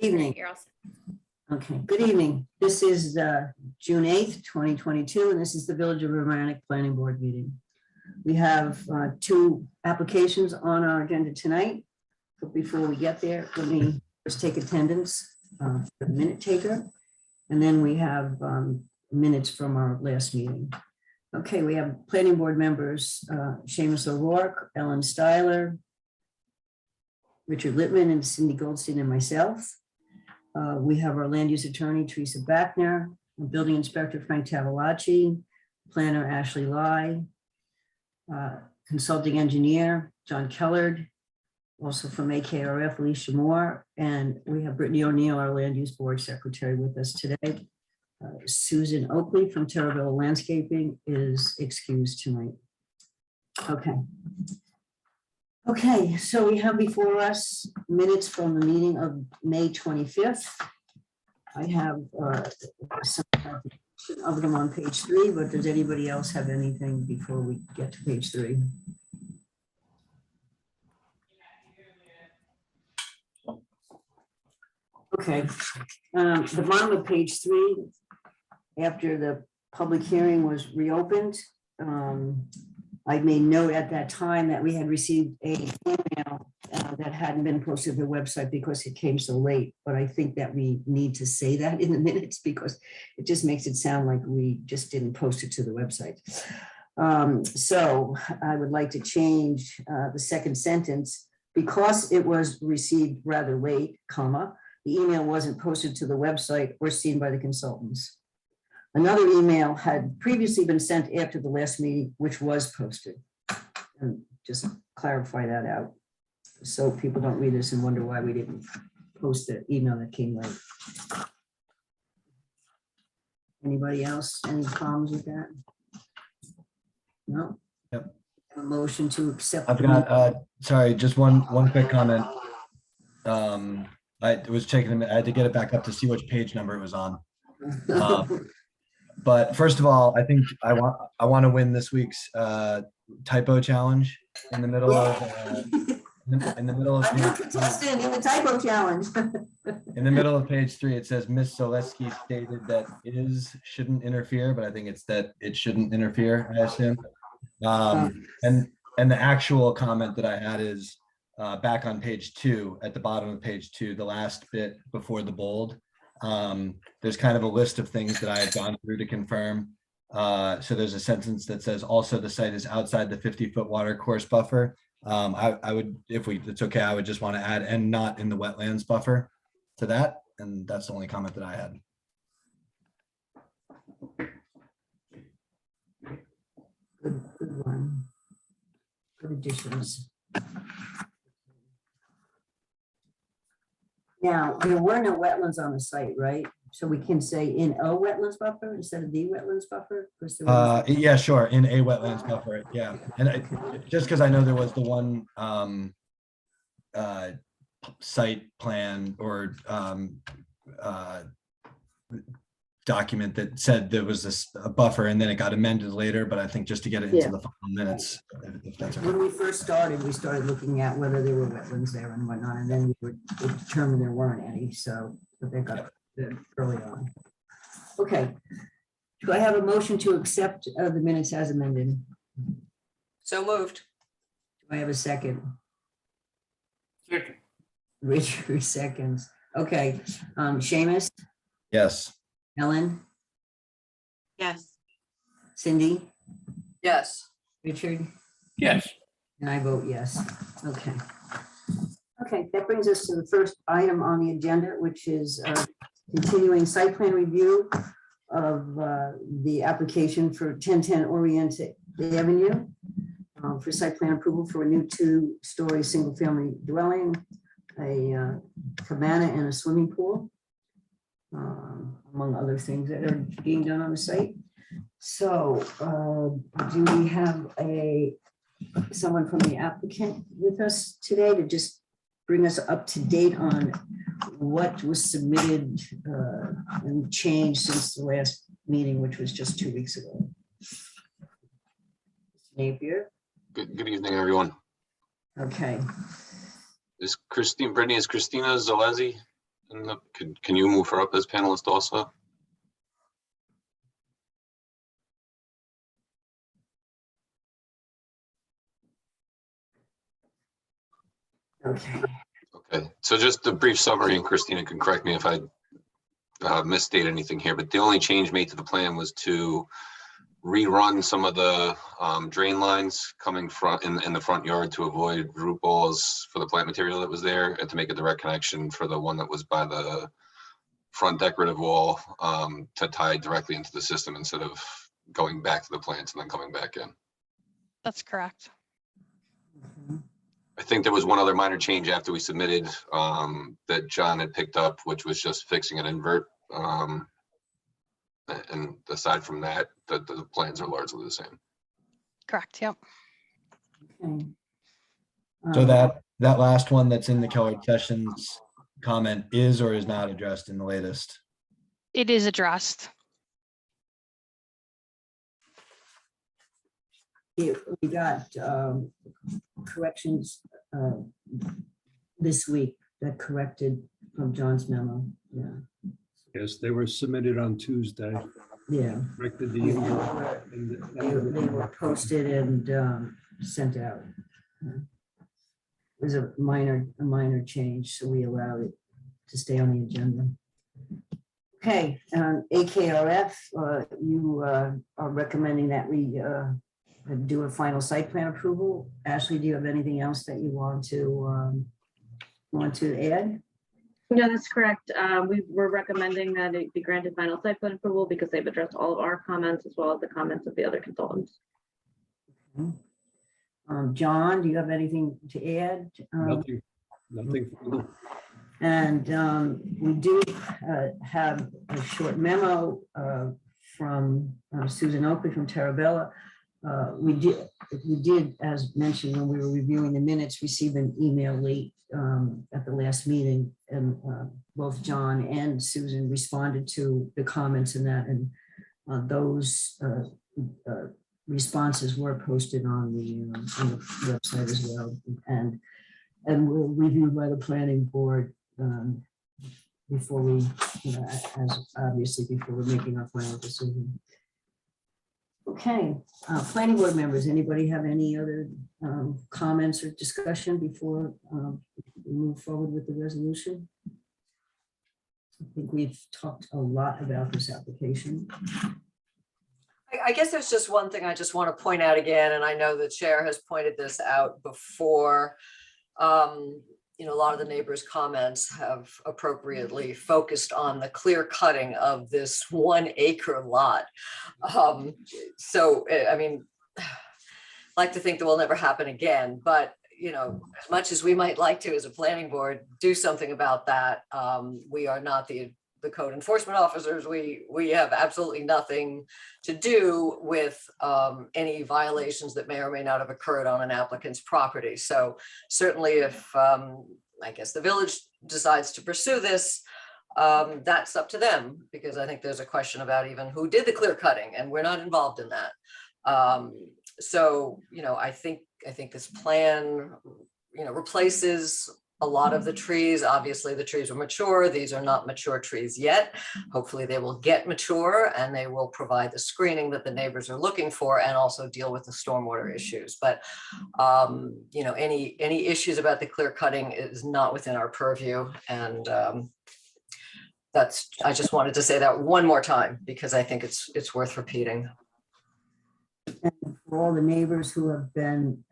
Evening. You're all set. Okay, good evening. This is June 8th, 2022, and this is the Village of Mamaroneck Planning Board meeting. We have two applications on our agenda tonight. But before we get there, let me first take attendance for the minute taker. And then we have minutes from our last meeting. Okay, we have planning board members, Seamus O'Rourke, Ellen Styler, Richard Littman, and Cindy Goldstein, and myself. We have our land use attorney, Teresa Bachner, building inspector, Frank Tavolacci, planner, Ashley Lai, consulting engineer, John Kellard, also from AKRF, Alicia Moore, and we have Brittany O'Neill, our land use board secretary, with us today. Susan Oakley from Terraville Landscaping is excused tonight. Okay, so we have before us minutes from the meeting of May 25th. I have some of them on page 3, but does anybody else have anything before we get to page 3? Okay, the bottom of page 3, after the public hearing was reopened, I made note at that time that we had received a email that hadn't been posted to the website because it came so late. But I think that we need to say that in the minutes because it just makes it sound like we just didn't post it to the website. So I would like to change the second sentence because it was received rather late, comma, the email wasn't posted to the website or seen by the consultants. Another email had previously been sent after the last meeting, which was posted. And just clarify that out so people don't read this and wonder why we didn't post the email that came late. Anybody else? Any problems with that? No? Yep. A motion to accept. I've got, sorry, just one quick comment. I was checking, I had to get it back up to see which page number it was on. But first of all, I think I want to win this week's typo challenge in the middle of I'm not contestant in the typo challenge. in the middle of page 3. It says Miss Zaleski stated that shouldn't interfere, but I think it's that it shouldn't interfere, I assume. And the actual comment that I had is back on page 2, at the bottom of page 2, the last bit before the bold. There's kind of a list of things that I had gone through to confirm. So there's a sentence that says also the site is outside the 50-foot water course buffer. I would, if it's okay, I would just want to add and not in the wetlands buffer to that. And that's the only comment that I had. Good one. Good additions. Now, there were no wetlands on the site, right? So we can say in a wetlands buffer instead of the wetlands buffer? Yeah, sure. In a wetlands buffer. Yeah. And just because I know there was the one site plan or document that said there was a buffer and then it got amended later, but I think just to get it into the final minutes. If that's okay. When we first started, we started looking at whether there were wetlands there and whatnot, and then we determined there weren't any, so but they got early on. Okay. Do I have a motion to accept the minutes as amended? So moved. Do I have a second? Second. Richard seconds. Okay. Seamus, Yes. Ellen, Yes. Cindy, Yes. Richard, Yes. and I vote yes. Okay. Okay, that brings us to the first item on the agenda, which is continuing site plan review of the application for 1010 Oriented Avenue for site plan approval for a new 2-story single-family dwelling, a cabana and a swimming pool, among other things that are being done on the site. So do we have someone from the applicant with us today to just bring us up to date on what was submitted and changed since the last meeting, which was just 2 weeks ago? Napier. Good evening, everyone. Okay. Brittany, is Christina Zalezzi Can you move her up as panelist also? Okay. Okay, so just a brief summary, and Christina can correct me if I misstate anything here, but the only change made to the plan was to rerun some of the drain lines coming in the front yard to avoid root balls for the plant material that was there, and to make a direct connection for the one that was by the front decorative wall to tie directly into the system instead of going back to the plants and then coming back in. That's correct. Mhm. I think there was one other minor change after we submitted that John had picked up, which was just fixing an invert. And aside from that, the plans are largely the same. Correct. Yep. Okay. So Um, that last one that's in the Keller Sessions comment is or is not addressed in the latest. It is addressed. We got corrections this week that corrected from John's memo. Yeah, Yes, they were submitted on Tuesday. yeah. Corrected the They invert were- and they were posted and sent out. It was a minor change, so we allowed it to stay on the agenda. Okay, AKRF, you are recommending that we do a final site plan approval. Ashley, do you have anything else that you want to add? No, that's correct. We were recommending that it be granted final site plan approval because they've addressed all of our comments as well as the comments of the other consultants. John, do you have anything to add? nothing further. And we do have a short memo from Susan Oakley from Terabella. We did, as mentioned, when we were reviewing the minutes, receive an email late at the last meeting, and both John and Susan responded to the comments in that, and those responses were posted on the website as well, and were reviewed by the planning board before we, as obviously before we're making our final decision. Okay, planning board members, anybody have any other comments or discussion before we move forward with the resolution? I think we've talked a lot about this application. I guess there's just one thing I just want to point out again, and I know the chair has pointed this out before. A lot of the neighbors' comments have appropriately focused on the clear cutting of this 1 acre lot. So, I mean, I'd like to think that will never happen again, but as much as we might like to, as a planning board, do something about that, we are not the code enforcement officers. We have absolutely nothing to do with any violations that may or may not have occurred on an applicant's property. So certainly if I guess the village decides to pursue this, that's up to them, because I think there's a question about even who did the clear cutting, and we're not involved in that. So, I think this plan, replaces a lot of the trees. Obviously, the trees were mature. These are not mature trees yet. Hopefully they will get mature and they will provide the screening that the neighbors are looking for, and also deal with the stormwater issues. But, any issues about the clear cutting is not within our purview. And I just wanted to say that one more time, because I think it's worth repeating. And for all the neighbors who have been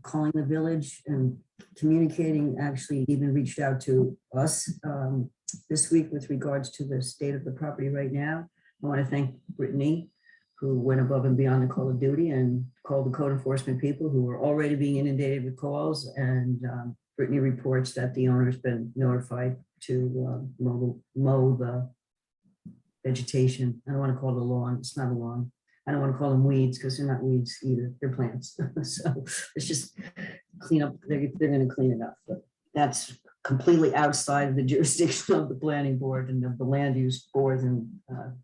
calling the village and communicating, actually even reached out to us this week with regards to the state of the property right now. I want to thank Brittany, who went above and beyond the call of duty and called the code enforcement people who were already being inundated with calls. And Brittany reports that the owner's been notified to mow the vegetation. I don't want to call it a lawn. It's not a lawn. I don't want to call them weeds, because they're not weeds either. They're plants. So it's just clean up. They're going to clean it up. But that's completely outside of the jurisdiction of the planning board and of the land use board. And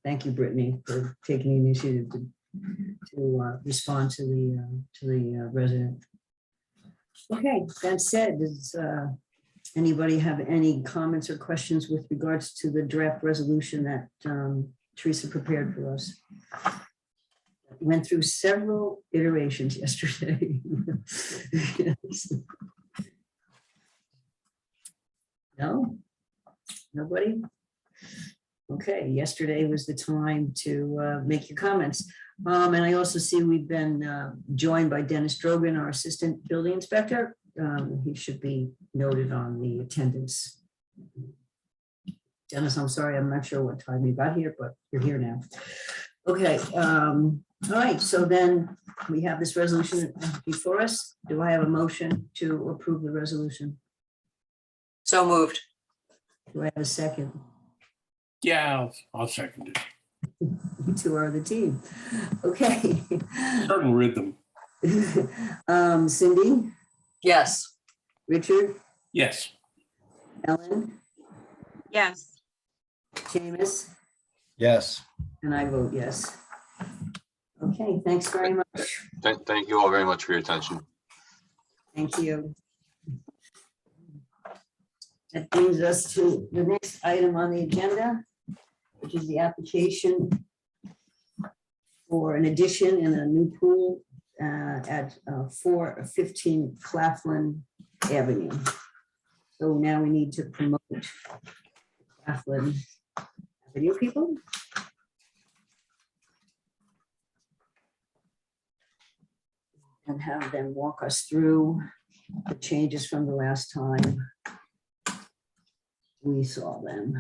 thank you, Brittany, for taking the initiative to respond to the resident. Okay, that said, Anybody have any comments or questions with regards to the draft resolution that Teresa prepared for us? Went through several iterations yesterday. No? Nobody? Okay, yesterday was the time to make your comments. And I also see we've been joined by Dennis Drogan, our Assistant Building Inspector. He should be noted on the attendance. Dennis, I'm sorry, I'm not sure what time you got here, but you're here now. Okay, all right, so then we have this resolution before us. Do I have a motion to approve the resolution? So moved. Do I have a second? Yeah, I'll second it. You two are the team. Okay. Certain rhythm. Cindy, Yes. Richard, Yes. Ellen, yes, Seamus, Yes. and I vote yes. Okay, thanks very much. Thank you all very much for your attention. Thank you. That brings us to the next item on the agenda, which is the application for an addition in a new pool at 415 Claflin Avenue. So now we need to promote Claflin Avenue people. And have them walk us through the changes from the last time we saw them.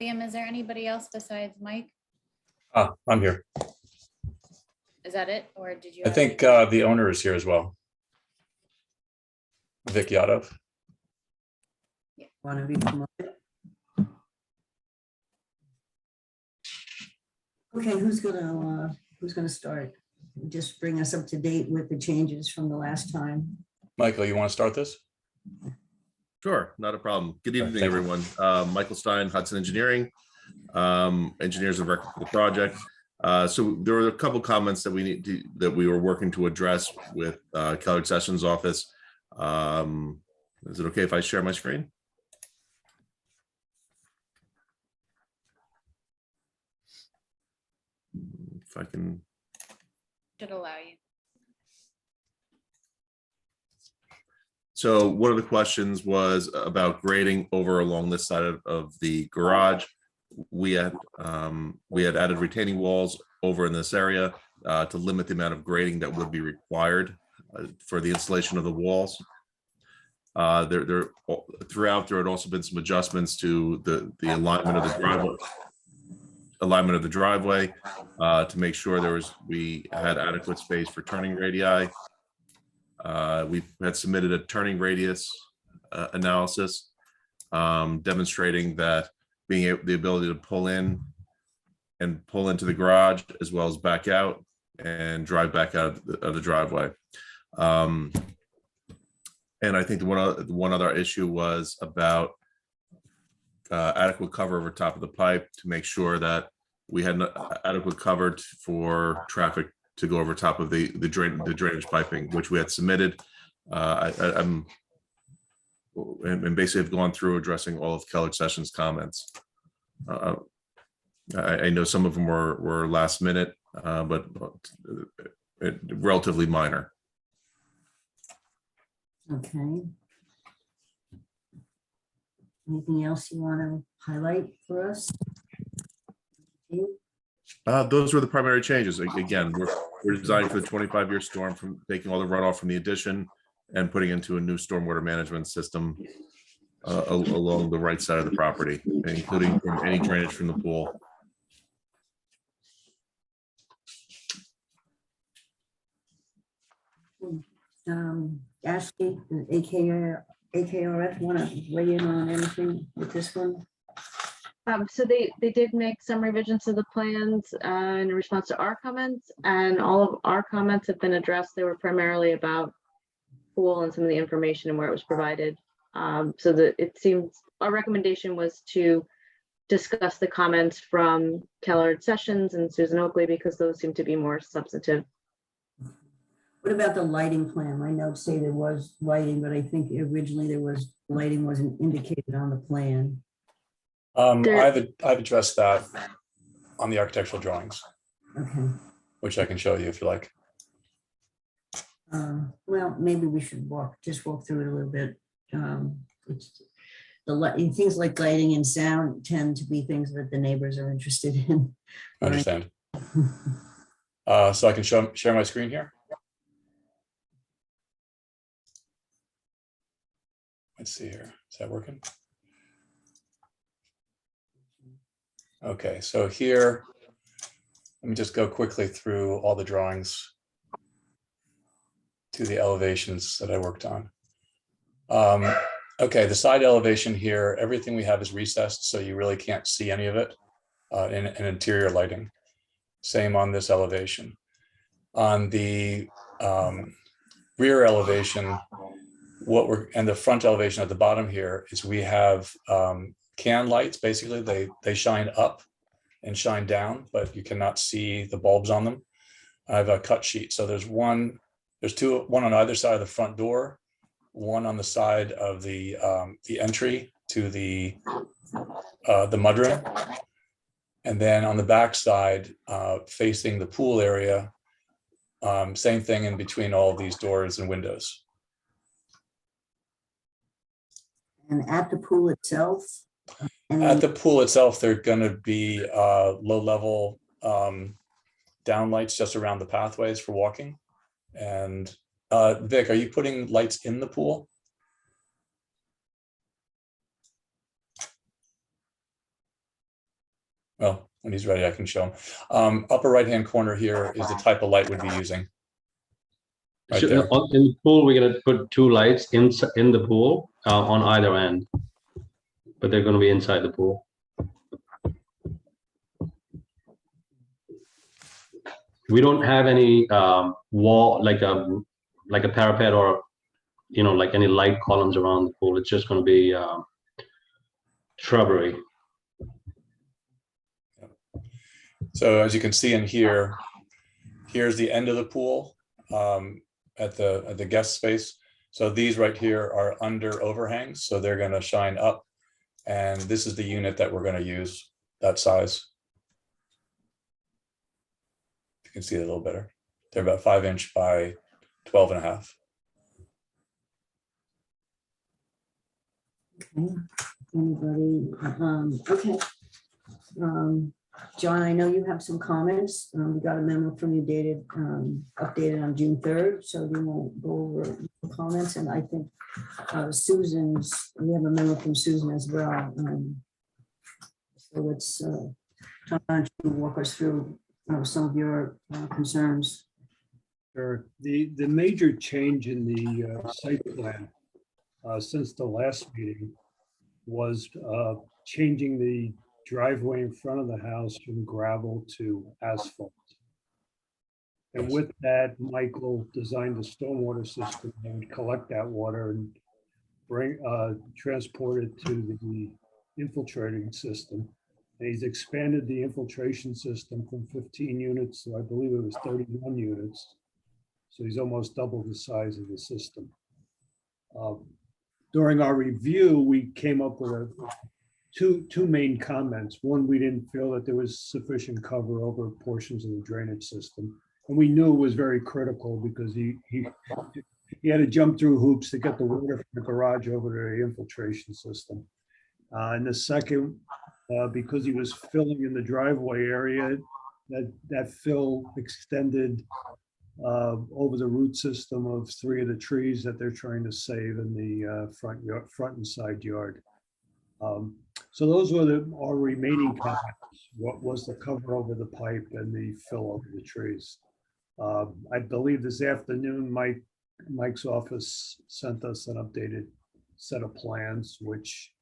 Liam, is there anybody else besides Mike? I'm here. Is that it, or did you? I think the owner is here as well. Vic Yadov. Want to be promoted? Okay, who's gonna start? Just bring us up to date with the changes from the last time. Michael, you want to start this? Sure, not a problem. Good evening, Thank you. everyone. Michael Stein, Hudson Engineering, engineers of record for the project. So there were a couple comments that we were working to address with Keller Sessions Office. Is it okay if I share my screen? If I can. Should allow you. So one of the questions was about grading over along this side of the garage. We had added retaining walls over in this area to limit the amount of grading that would be required for the installation of the walls. Throughout there had also been some adjustments to the alignment of the driveway to make sure we had adequate space for turning radii. We had submitted a turning radius analysis demonstrating that the ability to pull in and pull into the garage as well as back out and drive back out of the driveway. And I think the one other issue was about adequate cover over top of the pipe to make sure that we had adequate cover for traffic to go over top of the drainage piping, which we had submitted. And basically have gone through addressing all of Keller Sessions' comments. I know some of them were last minute, but relatively minor. Okay. Anything else you want to highlight for us? Those were the primary changes. Again, we're designing for the 25-year storm, from taking all the runoff from the addition and putting into a new stormwater management system along the right side of the property, including from any drainage from the pool. Ashley, AKRF, want to weigh in on anything with this one? So they did make some revisions to the plans in response to our comments, and all of our comments have been addressed. They were primarily about pool and some of the information and where it was provided. So that it seems our recommendation was to discuss the comments from Kellard Sessions and Susan Oakley because those seem to be more substantive. What about the lighting plan? My notes say there was lighting, but I think originally there was, lighting wasn't indicated on the plan. There- I've addressed that on the architectural drawings, Okay. which I can show you if you like. Well, maybe we should just walk through it a little bit. It's things like lighting and sound tend to be things that the neighbors are interested in. I understand. So I can share my screen here. Let's see here. Is that working? Okay, so here, let me just go quickly through all the drawings to the elevations that I worked on. Okay, the side elevation here, everything we have is recessed, so you really can't see any of it in interior lighting. Same on this elevation. On the rear elevation, and the front elevation at the bottom here is we have can lights. Basically, they shine up and shine down, but you cannot see the bulbs on them. I have a cut sheet, so there's one on either side of the front door, one on the side of the entry to the mudroom, and then on the back side facing the pool area, same thing in between all of these doors and windows. And at the pool itself? At the pool itself, there are going to be low-level downlights just around the pathways for walking. And Vic, are you putting lights in the pool? Well, when he's ready, I can show him. Upper right-hand corner here is the type of light we'd be using. Right So, there. in the pool, we're gonna put two lights in the pool on either end, but they're gonna be inside the pool. We don't have any wall like a parapet or like any light columns around the pool. It's just gonna be shrubbery. So as you can see in here, here's the end of the pool at the guest space. So these right here are under overhangs, so they're going to shine up. And this is the unit that we're going to use, that size. You can see it a little better. They're about 5" by 12.5. Okay. Anybody? Okay. John, I know you have some comments. We got a memo from you dated, updated on June 3rd, so we won't go over the comments. And I think we have a memo from Susan as well. So let's John, walk us through some of your concerns. Sure. The major change in the site plan since the last meeting was changing the driveway in front of the house from gravel to asphalt. And with that, Michael designed a stormwater system that would collect that water and transport it to the infiltrating system. And he's expanded the infiltration system from 15 units to, I believe it was 31 units. So he's almost doubled the size of the system. During our review, we came up with two main comments. One, we didn't feel that there was sufficient cover over portions of the drainage system. And we knew it was very critical because he had to jump through hoops to get the water from the garage over to the infiltration system. And the second, because he was filling in the driveway area, that fill extended over the root system of 3 of the trees that they're trying to save in the front and side yard. So those were our remaining comments. What was the cover over the pipe and the fill over the trees? I believe this afternoon, Mike's office sent us an updated set of plans, which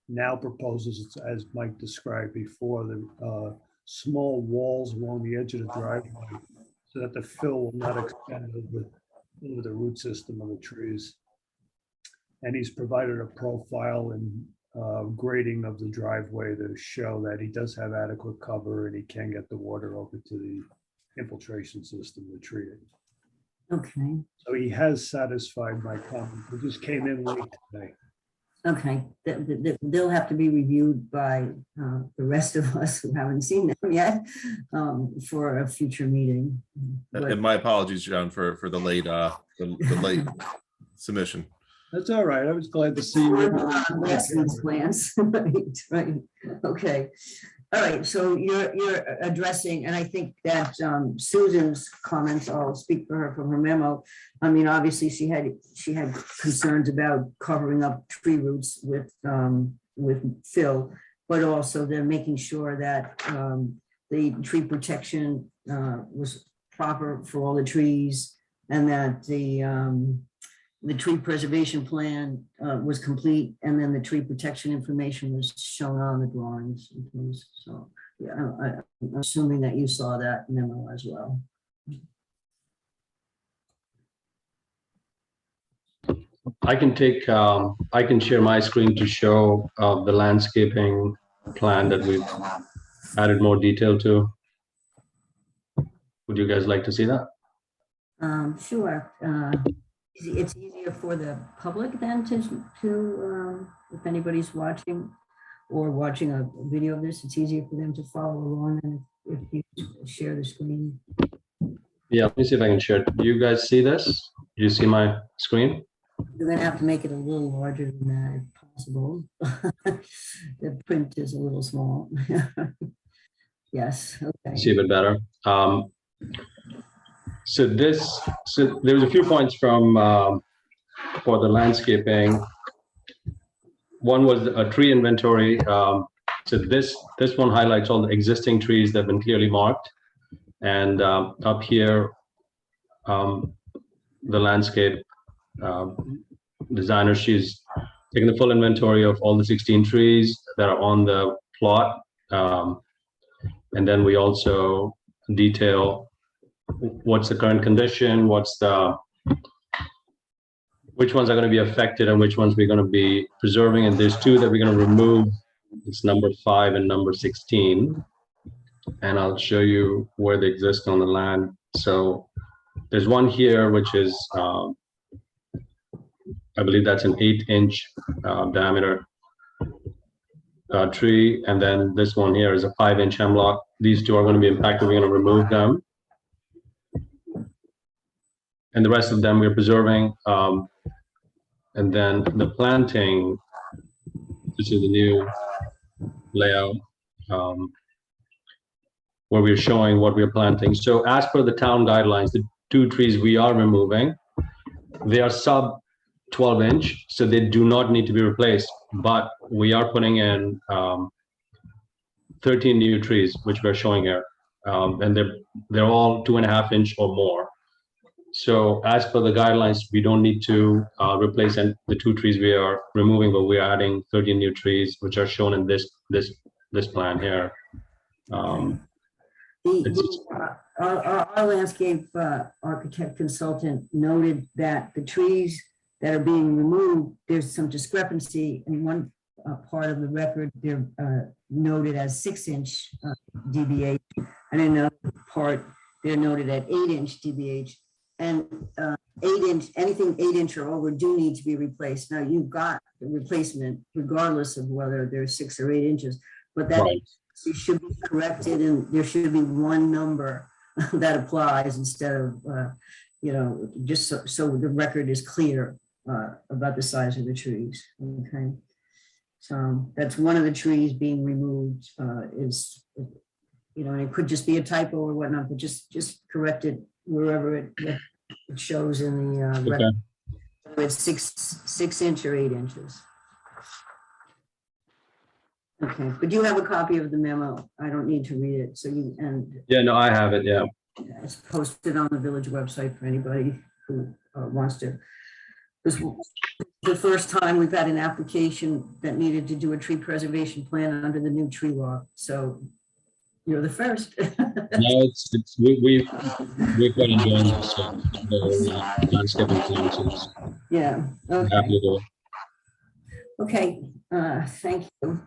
now proposes, as Mike described before, the small walls along the edge of the driveway so that the fill will not extend over the root system of the trees. And he's provided a profile and grading of the driveway to show that he does have adequate cover and he can get the water over to the infiltration system to treat it. Okay, So he has satisfied my comment. He just came in late today. okay. They'll have to be reviewed by the rest of us who haven't seen them yet for a future meeting. But And my apologies, John, for the late the late submission. That's all right. I was glad to see you. Yes, these plans, right, okay. All right, so you're addressing, and I think that Susan's comments, I'll speak for her from her memo. I mean, obviously, she had concerns about covering up tree roots with fill, but also they're making sure that the tree protection was proper for all the trees, and that the tree preservation plan was complete, and then the tree protection information was shown on the drawings and things. So, yeah, I'm assuming that you saw that memo as well. I can share my screen to show the landscaping plan that we've added more detail to. Would you guys like to see that? Sure. It's easier for the public then to if anybody's watching or watching a video of this, it's easier for them to follow along and if you share the screen. Yeah, let me see if I can share it. Do you guys see this? Do you see my screen? You're gonna have to make it a little larger than that if possible. The print is a little small. Yes, okay. See a bit better. So there was a few points from for the landscaping. One was a tree inventory. So this one highlights all the existing trees that have been clearly marked. And up here, the landscape designer, she's taken the full inventory of all the 16 trees that are on the plot. And then we also detail what's the current condition, which ones are going to be affected and which ones we're going to be preserving. And there's two that we're going to remove. It's number 5 and number 16. And I'll show you where they exist on the land. So there's one here, which is, I believe that's an 8-inch diameter tree. And then this one here is a 5-inch hemlock. These two are going to be impacted. We're going to remove them. And the rest of them we're preserving. And then the planting, this is the new layout, where we're showing what we're planting. So as per the town guidelines, the 2 trees we are removing, they are sub 12-inch, so they do not need to be replaced. But we are putting in 13 new trees, which we're showing here. And they're all 2.5-inch or more. So as per the guidelines, we don't need to replace the 2 trees we are removing, but we're adding 13 new trees, which are shown in this plan here. Our landscape architect consultant noted that the trees that are being removed, there's some discrepancy in one part of the record. They're noted as 6-inch DBH, and in another part they're noted at 8-inch DBH. And 8-inch, anything 8-inch or over do need to be replaced. Now you've got the replacement regardless of whether they're 6 or 8 inches, but that it should be corrected and there should be one number that applies instead of, just so the record is clear about the size of the trees. Okay. So that's one of the trees being removed is, and it could just be a typo or whatnot, but just correct it wherever it shows in the record. Whether it's 6 inch or 8 inches. Okay, but you have a copy of the memo. I don't need to read it. So Yeah, no, I have it. Yeah. It's posted on the village website for anybody who wants to This was the first time we've had an application that needed to do a tree preservation plan under the new tree law. So you're the first. No, we've got enjoying the landscaping plan, so it's Yeah, okay. happy to. Okay, thank you.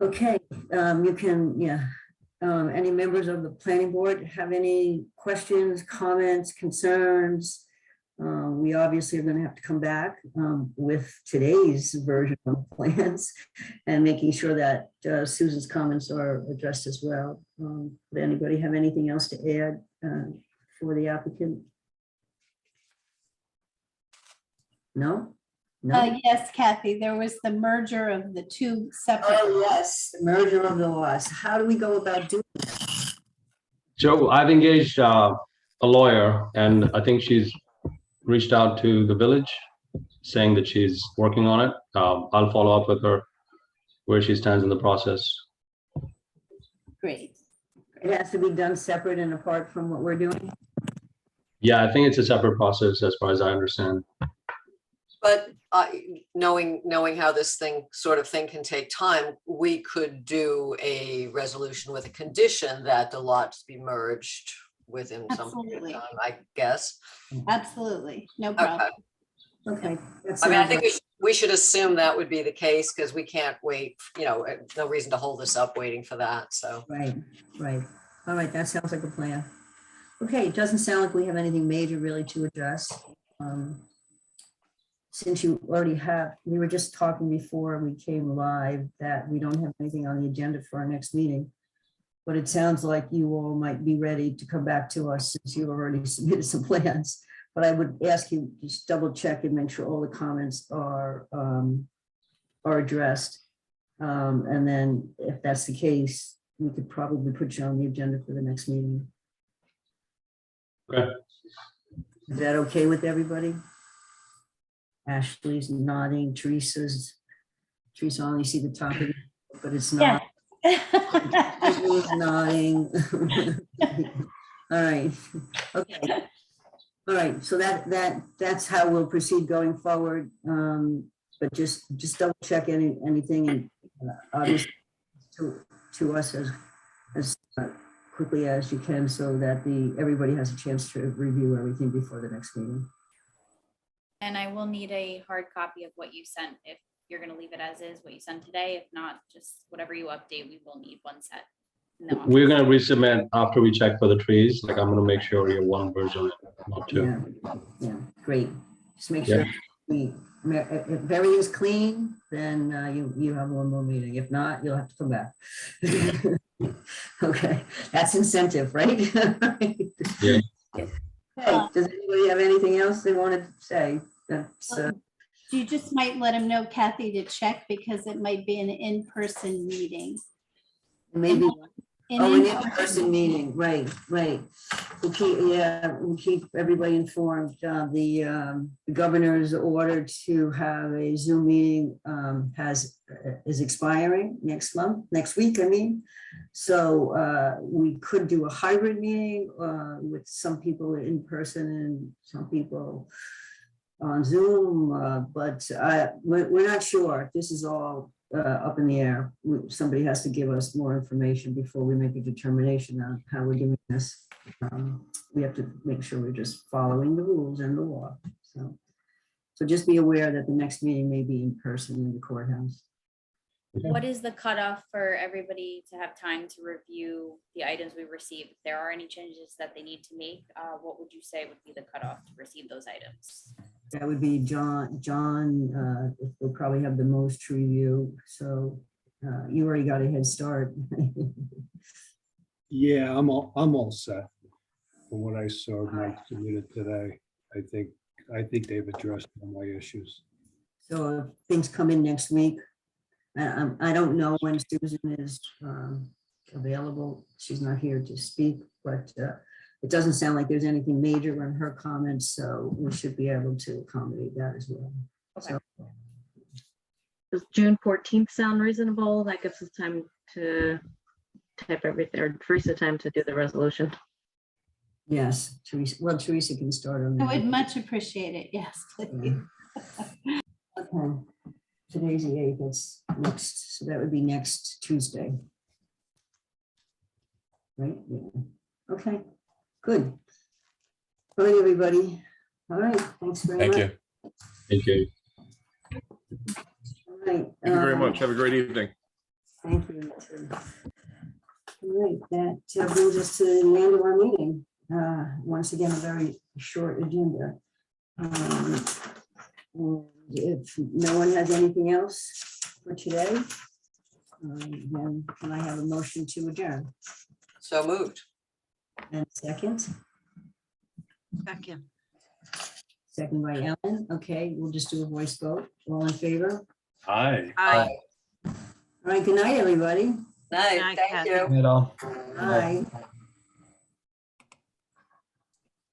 Okay, you can, yeah. Any members of the planning board have any questions, comments, concerns? We obviously are gonna have to come back with today's version of plans and making sure that Susan's comments are addressed as well. Does anybody have anything else to add for the applicant? No? No? Yes, Kathy, there was the merger of the two separate. Oh, yes, the merger of the lots. How do we go about doing? So I've engaged a lawyer, and I think she's reached out to the village saying that she's working on it. I'll follow up with her where she stands in the process. Great. It has to be done separate and apart from what we're doing? Yeah, I think it's a separate process as far as I understand. But knowing how this sort of thing can take time, we could do a resolution with a condition that the lots be merged within some period of Absolutely. time, I guess. Absolutely, no Okay. problem. Okay. I mean, I think we should assume that would be the case because we can't wait, no reason to hold this up waiting for that, so. Right, right. All right, that sounds like a plan. Okay, it doesn't sound like we have anything major really to address. Since you already have, we were just talking before we came live that we don't have anything on the agenda for our next meeting. But it sounds like you all might be ready to come back to us since you already submitted some plans. But I would ask you just double check and make sure all the comments are addressed. And then if that's the case, we could probably put you on the agenda for the next meeting. Okay. Is that okay with everybody? Ashley's nodding, Teresa only see the top of it, but it's not. Ashley's nodding. All right, okay. All right, so that's how we'll proceed going forward. But just double check anything and obviously to us as quickly as you can so that everybody has a chance to review everything before the next meeting. And I will need a hard copy of what you sent if you're gonna leave it as is, what you sent today. If not, just whatever you update, we will need one set. No. We're gonna resubmit after we check for the trees. Like I'm gonna make sure you're one version, not two. Yeah, great. Just make sure if everything is clean, then you have one more meeting. If not, you'll have to come back. Okay, that's incentive, right? Yeah. Hey, does anybody have anything else they wanted to say? That's You just might let him know, Kathy, to check because it might be an in-person meeting. maybe. An Oh, an in-person in-person meeting, right. We'll keep everybody informed. The governor's order to have a Zoom meeting is expiring next week, I mean. So we could do a hybrid meeting with some people in person and some people on Zoom, but we're not sure. This is all up in the air. Somebody has to give us more information before we make a determination on how we're doing this. We have to make sure we're just following the rules and the law. So just be aware that the next meeting may be in person in the courthouse. What is the cutoff for everybody to have time to review the items we receive? If there are any changes that they need to make, what would you say would be the cutoff to receive those items? That would be John will probably have the most to review. So you already got a head start. Yeah, I'm all set from what I saw Mike submitted today. I think they've addressed all my issues. So if things come in next week. I don't know when Susan is available. She's not here to speak, but it doesn't sound like there's anything major in her comments, so we should be able to accommodate that as well. Okay. So, Does June 14th sound reasonable? That gives us time to type everything, or Teresa time to do the resolution. Yes, Teresa, well, Teresa can start on I would that. much appreciate it. Yes, please. Okay, today's the 8th, that's next, so that would be next Tuesday. Right, yeah, okay, good. All right, everybody, all right, thanks very much. Thank you. Thank you. All right. Thank you very much. Have a great evening. Thank you. You too. All right, that brings us to the end of our meeting. Once again, a very short agenda. And if no one has anything else for today, then can I have a motion to adjourn? So moved. And second? Second. Second by Ellen. Okay, we'll just do a voice vote. All in favor? Aye. Aye. All right, good night, everybody. Night, thank you. Good night, all. Bye.